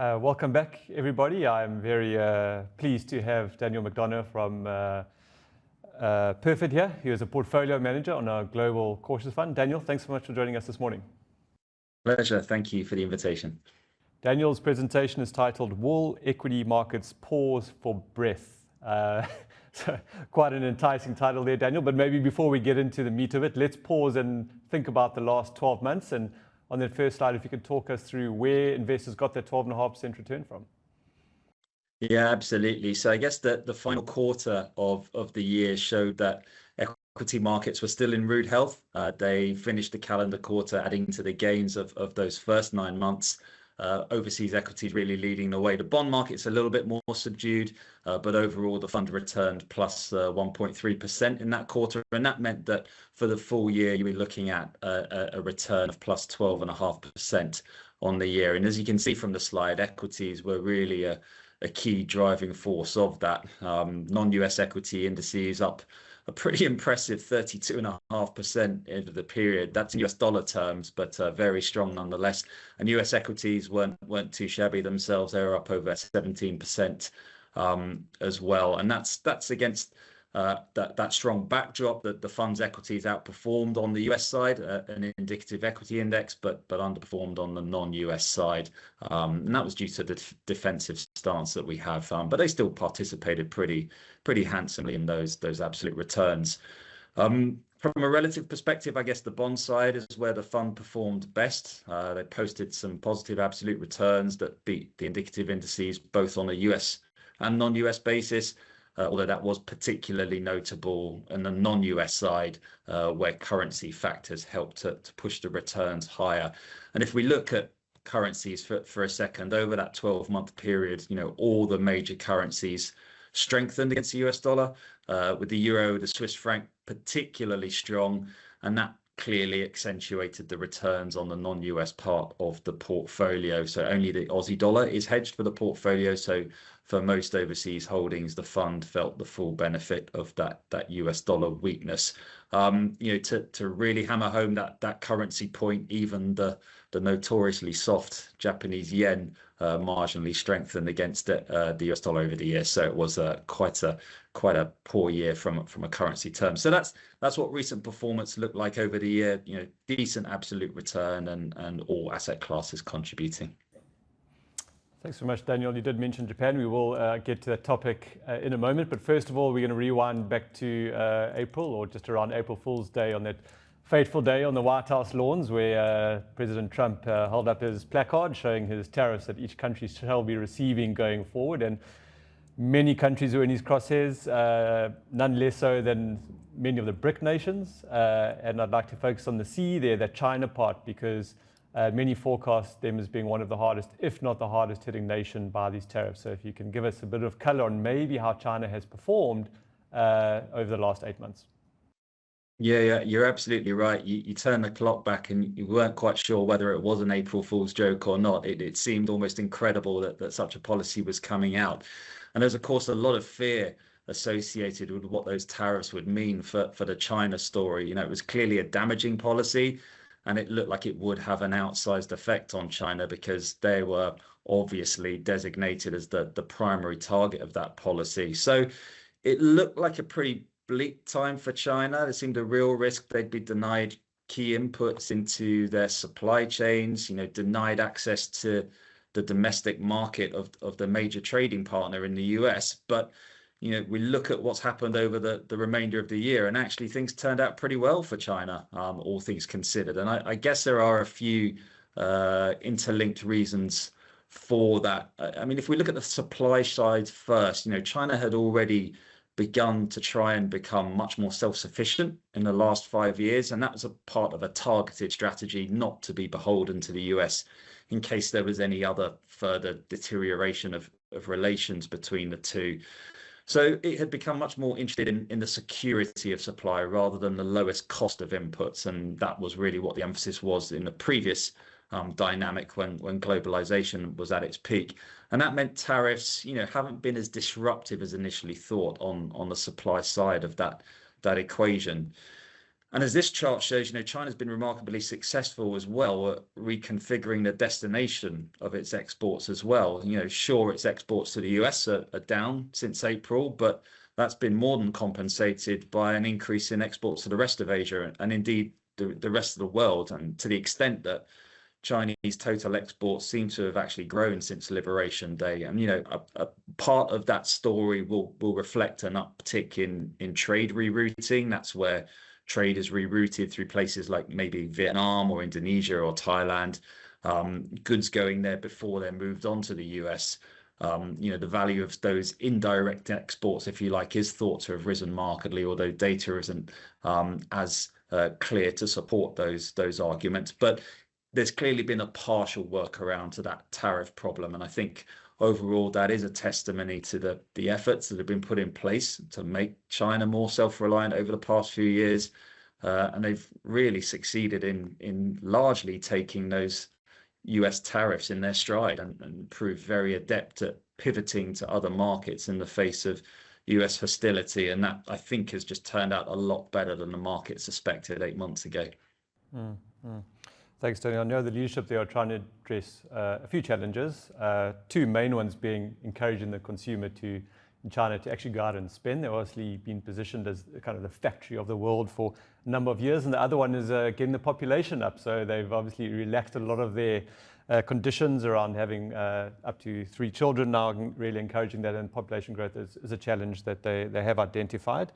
Welcome back, everybody. I'm very pleased to have Daniel McDonagh from Perfect here. He is a portfolio manager on our global cautious fund. Daniel, thanks so much for joining us this morning. Pleasure. Thank you for the invitation. Daniel's presentation is titled Will Equity Markets Pause for Breath? So quite an enticing title there, Daniel, but maybe before we get into the meat of it, let's pause and think about the last 12 months. And on that first slide, if you could talk us through where investors got their 12.5% return from. Yeah, absolutely. So I guess that the final quarter of the year showed that equity markets were still in rude health. They finished the calendar quarter adding to the gains of those first 9 months. Overseas equities really leading the way. The bond market's a little bit more subdued, but overall the fund returned plus 1.3% in that quarter. And that meant that for the full year, you were looking at a return of plus 12.5% on the year. And as you can see from the slide, equities were really a key driving force of that. Non-US equity indices up a pretty impressive 32.5% over the period. That's in US dollar terms, but very strong nonetheless. And US equities weren't too shabby themselves. They were up over 17% as well. And that's against that strong backdrop that the fund's equities outperformed on the US side, an indicative equity index, but underperformed on the non-US side. And that was due to the defensive stance that we have. But they still participated pretty handsomely in those absolute returns. From a relative perspective, I guess the bond side is where the fund performed best. They posted some positive absolute returns that beat the indicative indices, both on a US and non-US basis. Although that was particularly notable in the non-US side, where currency factors helped to push the returns higher. And if we look at currencies for a second, over that 12-month period, all the major currencies strengthened against the US dollar, with the euro, the Swiss franc particularly strong, and that clearly accentuated the returns on the non-US part of the portfolio. So only the Aussie dollar is hedged for the portfolio. So for most overseas holdings, the fund felt the full benefit of that US dollar weakness. To really hammer home that currency point, even the notoriously soft Japanese yen marginally strengthened against the US dollar over the year. So it was quite a poor year from a currency term. So that's what recent performance looked like over the year. Decent absolute return and all asset classes contributing. Thanks so much, Daniel. You did mention Japan. We will get to that topic in a moment. But first of all, we're going to rewind back to April, or just around April Fool's Day, on that fateful day on the White House lawns where President Trump held up his placard showing his tariffs that each country shall be receiving going forward. And many countries were in his crosshairs, none less so than many of the BRIC nations. And I'd like to focus on the C there, that China part, because many forecast them as being one of the hardest, if not the hardest hitting nation by these tariffs. So if you can give us a bit of color on maybe how China has performed over the last 8 months. Yeah, you're absolutely right. You turn the clock back and you weren't quite sure whether it was an April Fool's joke or not. It seemed almost incredible that such a policy was coming out. And there's, of course, a lot of fear associated with what those tariffs would mean for the China story. It was clearly a damaging policy, and it looked like it would have an outsized effect on China because they were obviously designated as the primary target of that policy. So it looked like a pretty bleak time for China. There seemed a real risk they'd be denied key inputs into their supply chains, denied access to the domestic market of the major trading partner in the US. But we look at what's happened over the remainder of the year, and actually things turned out pretty well for China, all things considered. And I guess there are a few interlinked reasons for that. I mean, if we look at the supply side first, China had already begun to try and become much more self-sufficient in the last 5 years. And that was a part of a targeted strategy not to be beholden to the US in case there was any other further deterioration of relations between the two. So it had become much more interested in the security of supply rather than the lowest cost of inputs. And that was really what the emphasis was in the previous dynamic when globalization was at its peak. And that meant tariffs, haven't been as disruptive as initially thought on the supply side of that equation. And as this chart shows, China's been remarkably successful as well at reconfiguring the destination of its exports as well. Sure, its exports to the US are down since April, but that's been more than compensated by an increase in exports to the rest of Asia and indeed the rest of the world. And to the extent that Chinese total exports seem to have actually grown since Liberation Day. And, a part of that story will reflect an uptick in trade rerouting. That's where trade is rerouted through places like maybe Vietnam or Indonesia or Thailand, goods going there before they're moved on to the US. The value of those indirect exports, if you like, is thought to have risen markedly, although data isn't as clear to support those arguments. But there's clearly been a partial workaround to that tariff problem. And I think overall, that is a testimony to the efforts that have been put in place to make China more self-reliant over the past few years. And they've really succeeded in largely taking those US tariffs in their stride and proved very adept at pivoting to other markets in the face of US hostility. And that, I think, has just turned out a lot better than the market suspected 8 months ago. Thanks, Tony. I know the leadership there are trying to address a few challenges, two main ones being encouraging the consumer in China to actually go out and spend. They've obviously been positioned as kind of the factory of the world for a number of years. And the other one is getting the population up. So they've obviously relaxed a lot of their conditions around having up to 3 children now, really encouraging that, and population growth is a challenge that they have identified.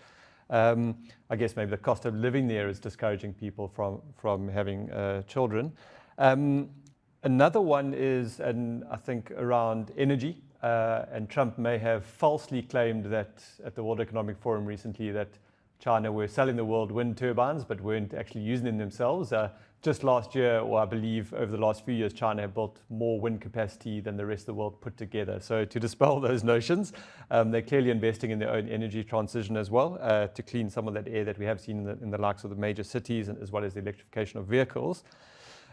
I guess maybe the cost of living there is discouraging people from having children. Another one is, and I think, around energy. And Trump may have falsely claimed that at the World Economic Forum recently that China were selling the world wind turbines, but weren't actually using them themselves. Just last year, or I believe over the last few years, China have built more wind capacity than the rest of the world put together. So to dispel those notions, they're clearly investing in their own energy transition as well, to clean some of that air that we have seen in the likes of the major cities, as well as the electrification of vehicles.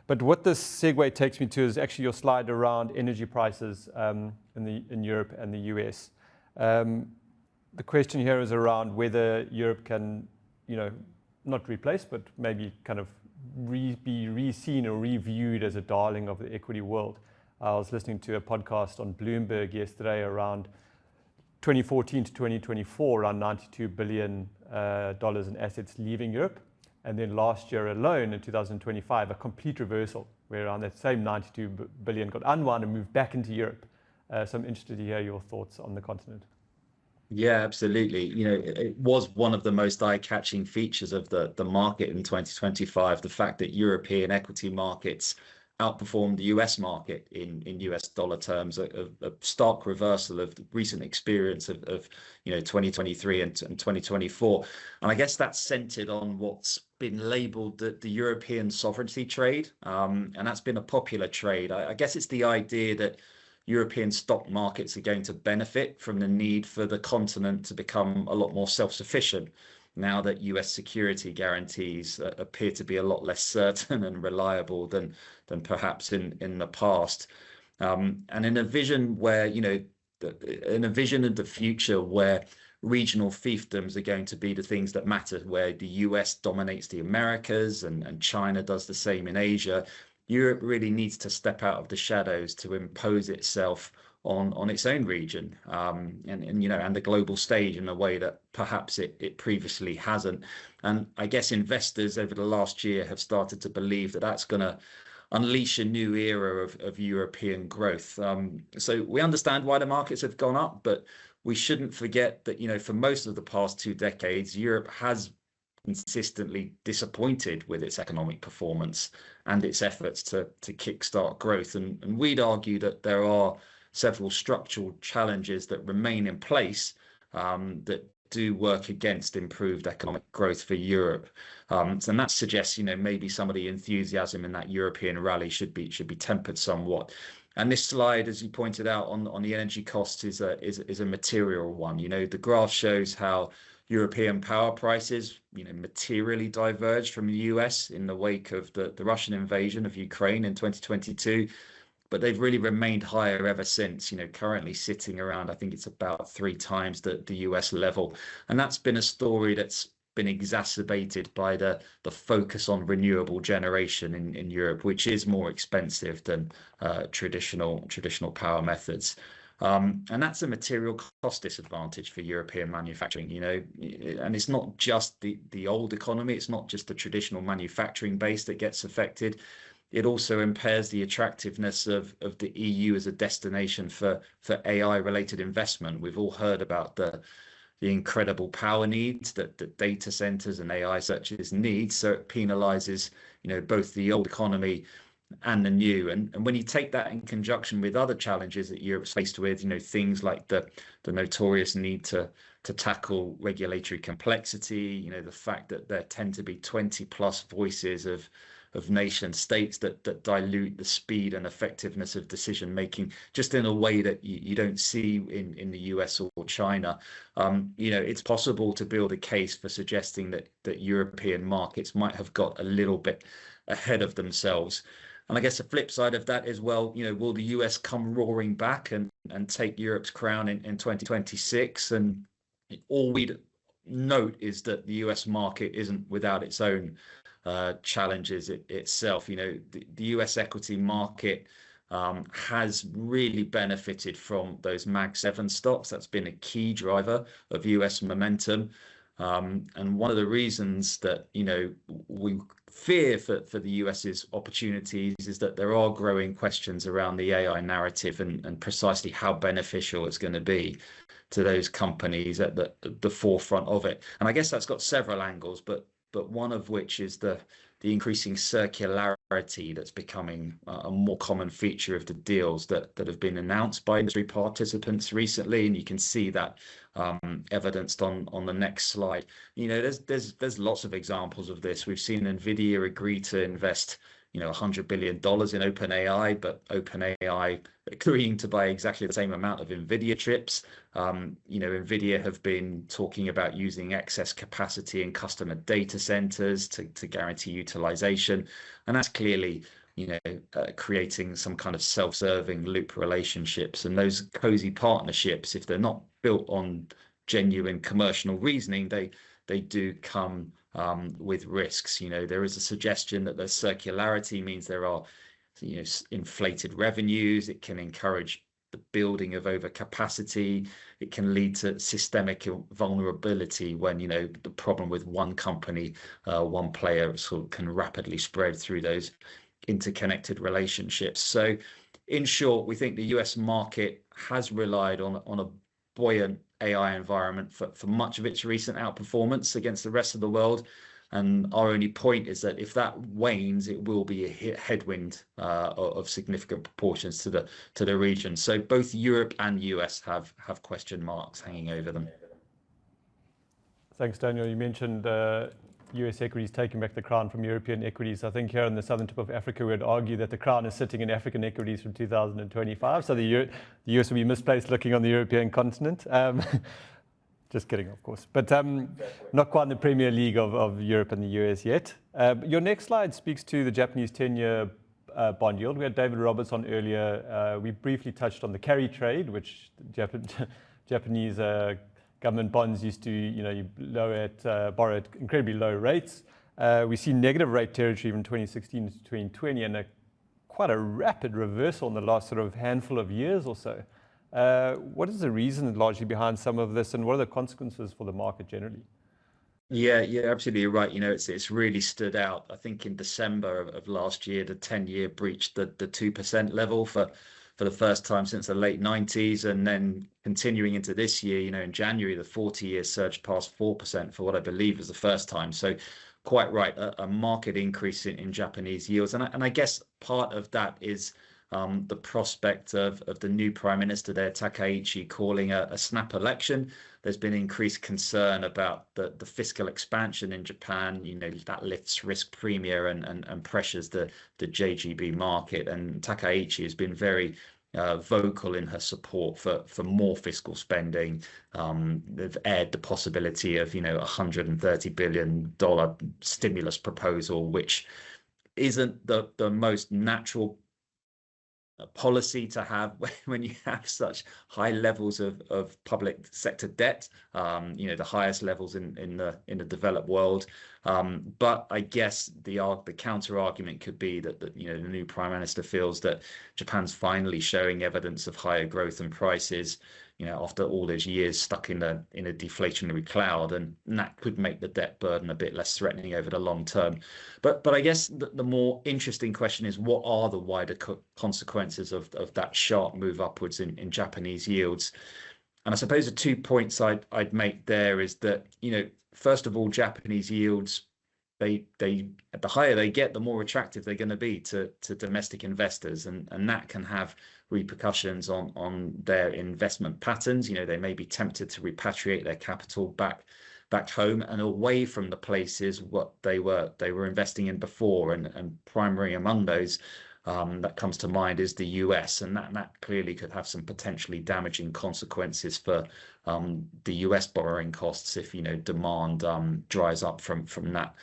But what this segue takes me to is actually your slide around energy prices in Europe and the US. The question here is around whether Europe can, not replace, but maybe kind of be re-seen or reviewed as a darling of the equity world. I was listening to a podcast on Bloomberg yesterday around 2014 to 2024, around $92 billion in assets leaving Europe. And then last year alone, in 2025, a complete reversal, where around that same 92 billion got unwound and moved back into Europe. So I'm interested to hear your thoughts on the continent. Yeah, absolutely. It was one of the most eye-catching features of the market in 2025, the fact that European equity markets outperformed the US market in US dollar terms, a stark reversal of the recent experience of 2023 and 2024. And I guess that's centered on what's been labeled the European sovereignty trade. And that's been a popular trade. I guess it's the idea that European stock markets are going to benefit from the need for the continent to become a lot more self-sufficient now that US security guarantees appear to be a lot less certain and reliable than perhaps in the past. And in a vision where, in a vision of the future where regional fiefdoms are going to be the things that matter, where the US dominates the Americas and China does the same in Asia, Europe really needs to step out of the shadows to impose itself on its own region, and the global stage in a way that perhaps it previously hasn't. And I guess investors over the last year have started to believe that that's going to unleash a new era of European growth. So we understand why the markets have gone up, but we shouldn't forget that, for most of the past 2 decades, Europe has consistently disappointed with its economic performance and its efforts to kickstart growth. And we'd argue that there are several structural challenges that remain in place that do work against improved economic growth for Europe. And that suggests, maybe some of the enthusiasm in that European rally should be tempered somewhat. And this slide, as you pointed out on the energy costs, is a material one. The graph shows how European power prices, materially diverged from the US in the wake of the Russian invasion of Ukraine in 2022. But they've really remained higher ever since, currently sitting around, I think it's about 3 times the US level. And that's been a story that's been exacerbated by the focus on renewable generation in Europe, which is more expensive than traditional power methods. And that's a material cost disadvantage for European manufacturing, and it's not just the old economy. It's not just the traditional manufacturing base that gets affected. It also impairs the attractiveness of the EU as a destination for AI related investment. We've all heard about the incredible power needs that data centers and AI searches need. So it penalizes, both the old economy and the new. And when you take that in conjunction with other challenges that Europe's faced with, things like the notorious need to tackle regulatory complexity, the fact that there tend to be 20 plus voices of nation states that dilute the speed and effectiveness of decision making just in a way that you don't see in the US or China. It's possible to build a case for suggesting that European markets might have got a little bit ahead of themselves. And I guess the flip side of that is, well, will the US come roaring back and take Europe's crown in 2026? And all we'd note is that the US market isn't without its own challenges itself. The US equity market has really benefited from those Mag 7 stocks. That's been a key driver of US momentum. And one of the reasons that, we fear for the US's opportunities is that there are growing questions around the AI narrative and precisely how beneficial it's going to be to those companies at the forefront of it. And I guess that's got several angles, but one of which is the increasing circularity that's becoming a more common feature of the deals that have been announced by industry participants recently, and you can see that evidenced on the next slide. There's lots of examples of this. We've seen Nvidia agree to invest $100 billion in OpenAI, but OpenAI agreeing to buy exactly the same amount of Nvidia chips. Nvidia have been talking about using excess capacity in customer data centers to guarantee utilization, and that's clearly creating some kind of self-serving loop relationships. And those cozy partnerships, if they're not built on genuine commercial reasoning, they do come with risks. There is a suggestion that the circularity means there are inflated revenues. It can encourage the building of overcapacity. It can lead to systemic vulnerability when the problem with one company, one player, sort of can rapidly spread through those interconnected relationships. So in short, we think the US market has relied on a buoyant AI environment for much of its recent outperformance against the rest of the world. And our only point is that if that wanes, it will be a headwind of significant proportions to the region. So both Europe and US have question marks hanging over them. Thanks, Daniel. You mentioned US equities taking back the crown from European equities. I think here in the southern tip of Africa, we'd argue that the crown is sitting in African equities from 2025. So the US will be misplaced looking on the European continent. Just kidding, of course. But not quite in the Premier League of Europe and the US yet. Your next slide speaks to the Japanese 10-year bond yield. We had David Roberts on earlier. We briefly touched on the carry trade, which Japanese government bonds used to, you borrow at incredibly low rates. We see negative rate territory from 2016 to 2020 and quite a rapid reversal in the last sort of handful of years or so. What is the reason largely behind some of this, and what are the consequences for the market generally? Yeah, absolutely right. It's really stood out. I think in December of last year, the 10-year breached the 2% level for the first time since the late 90s. And then continuing into this year, in January, the 40-year surged past 4% for what I believe was the first time. So quite right, a market increase in Japanese yields. And I guess part of that is the prospect of the new prime minister there, Takaichi, calling a snap election. There's been increased concern about the fiscal expansion in Japan. That lifts risk premia and pressures the JGB market. And Takaichi has been very vocal in her support for more fiscal spending. They've aired the possibility of $130 billion stimulus proposal, which isn't the most natural policy to have when you have such high levels of public sector debt, the highest levels in the developed world. But I guess the counter argument could be that the new prime minister feels that Japan's finally showing evidence of higher growth and prices, after all those years stuck in a deflationary cloud, and that could make the debt burden a bit less threatening over the long term. But I guess the more interesting question is, what are the wider consequences of that sharp move upwards in Japanese yields? And I suppose the 2 points I'd make there is that, first of all, Japanese yields, the higher they get, the more attractive they're going to be to domestic investors, and that can have repercussions on their investment patterns. They may be tempted to repatriate their capital back home and away from the places what they were investing in before, and primary among those that comes to mind is the US, and that clearly could have some potentially damaging consequences for the US borrowing costs if demand dries up from that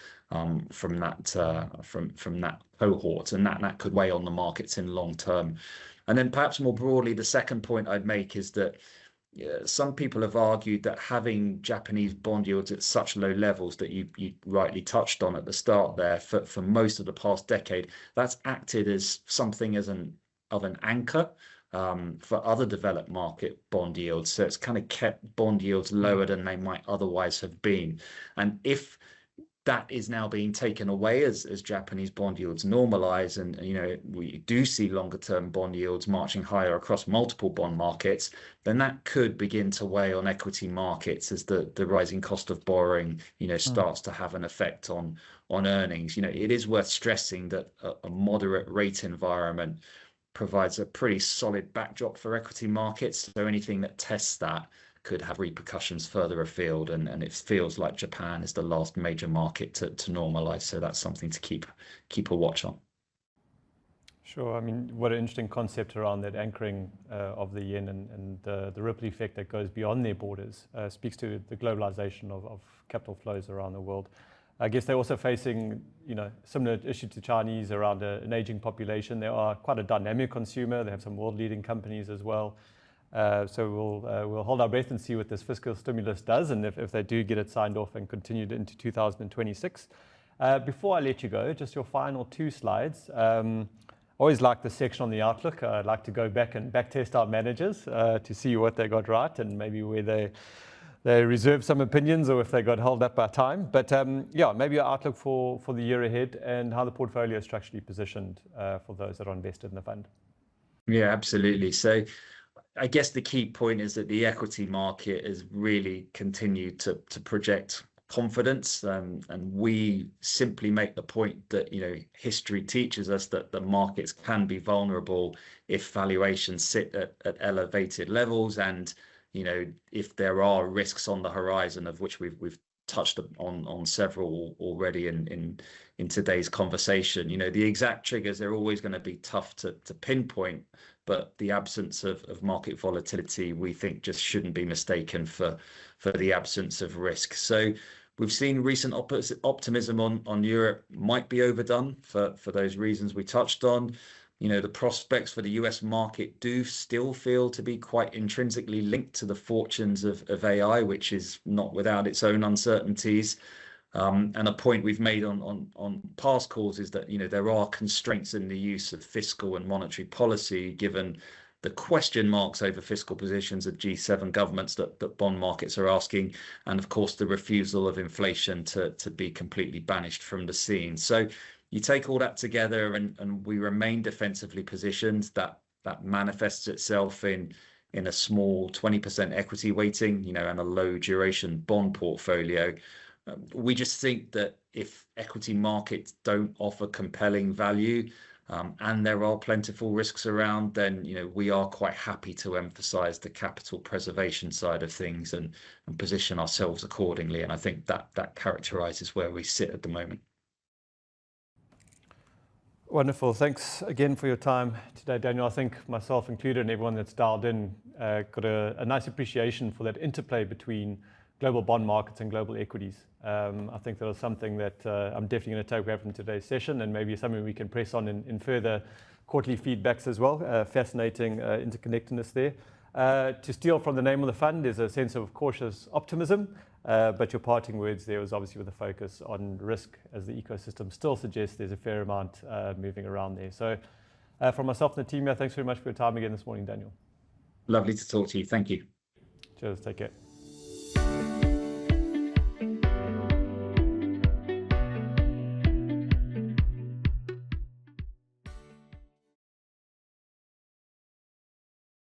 cohort, and that could weigh on the markets in long term. And then perhaps more broadly, the second point I'd make is that some people have argued that having Japanese bond yields at such low levels that you rightly touched on at the start there for most of the past decade, that's acted as something of an anchor for other developed market bond yields. So it's kind of kept bond yields lower than they might otherwise have been. And if that is now being taken away as Japanese bond yields normalize, and we do see longer term bond yields marching higher across multiple bond markets, then that could begin to weigh on equity markets as the rising cost of borrowing starts to have an effect on earnings. It is worth stressing that a moderate rate environment provides a pretty solid backdrop for equity markets, so anything that tests that could have repercussions further afield, and it feels like Japan is the last major market to normalize, so that's something to keep a watch on. Sure. I mean, what an interesting concept around that anchoring of the yen and the ripple effect that goes beyond their borders. Speaks to the globalization of capital flows around the world. I guess they're also facing, similar issue to Chinese around an aging population. They are quite a dynamic consumer. They have some world-leading companies as well. So we'll hold our breath and see what this fiscal stimulus does, and if they do get it signed off and continued into 2026. Before I let you go, just your final 2 slides. Always like the section on the outlook. I'd like to go back and backtest our managers to see what they got right and maybe where they reserve some opinions or if they got held up by time. But maybe your outlook for the year ahead and how the portfolio is structurally positioned for those that are invested in the fund. Yeah, absolutely. So I guess the key point is that the equity market has really continued to project confidence, and we simply make the point that history teaches us that the markets can be vulnerable if valuations sit at elevated levels, and if there are risks on the horizon, of which we've touched on several already in today's conversation. The exact triggers, they're always going to be tough to pinpoint, but the absence of market volatility, we think, just shouldn't be mistaken for the absence of risk. So we've seen recent optimism on Europe might be overdone for those reasons we touched on. The prospects for the US market do still feel to be quite intrinsically linked to the fortunes of AI, which is not without its own uncertainties. And a point we've made on past calls is that there are constraints in the use of fiscal and monetary policy, given the question marks over fiscal positions of G7 governments that bond markets are asking, and of course the refusal of inflation to be completely banished from the scene. So you take all that together, and we remain defensively positioned. That manifests itself in a small 20% equity weighting, and a low duration bond portfolio. We just think that if equity markets don't offer compelling value, and there are plentiful risks around, then we are quite happy to emphasize the capital preservation side of things and position ourselves accordingly. And I think that characterizes where we sit at the moment. Wonderful. Thanks again for your time today, Daniel. I think myself included and everyone that's dialed in got a nice appreciation for that interplay between global bond markets and global equities. I think that is something that I'm definitely going to take away from today's session, and maybe something we can press on in further quarterly feedbacks as well. Fascinating interconnectedness there. To steal from the name of the fund is a sense of cautious optimism, but your parting words there was obviously with a focus on risk, as the ecosystem still suggests there's a fair amount moving around there. So from myself and the team here, thanks very much for your time again this morning, Daniel. Lovely to talk to you. Thank you. Cheers. Take care.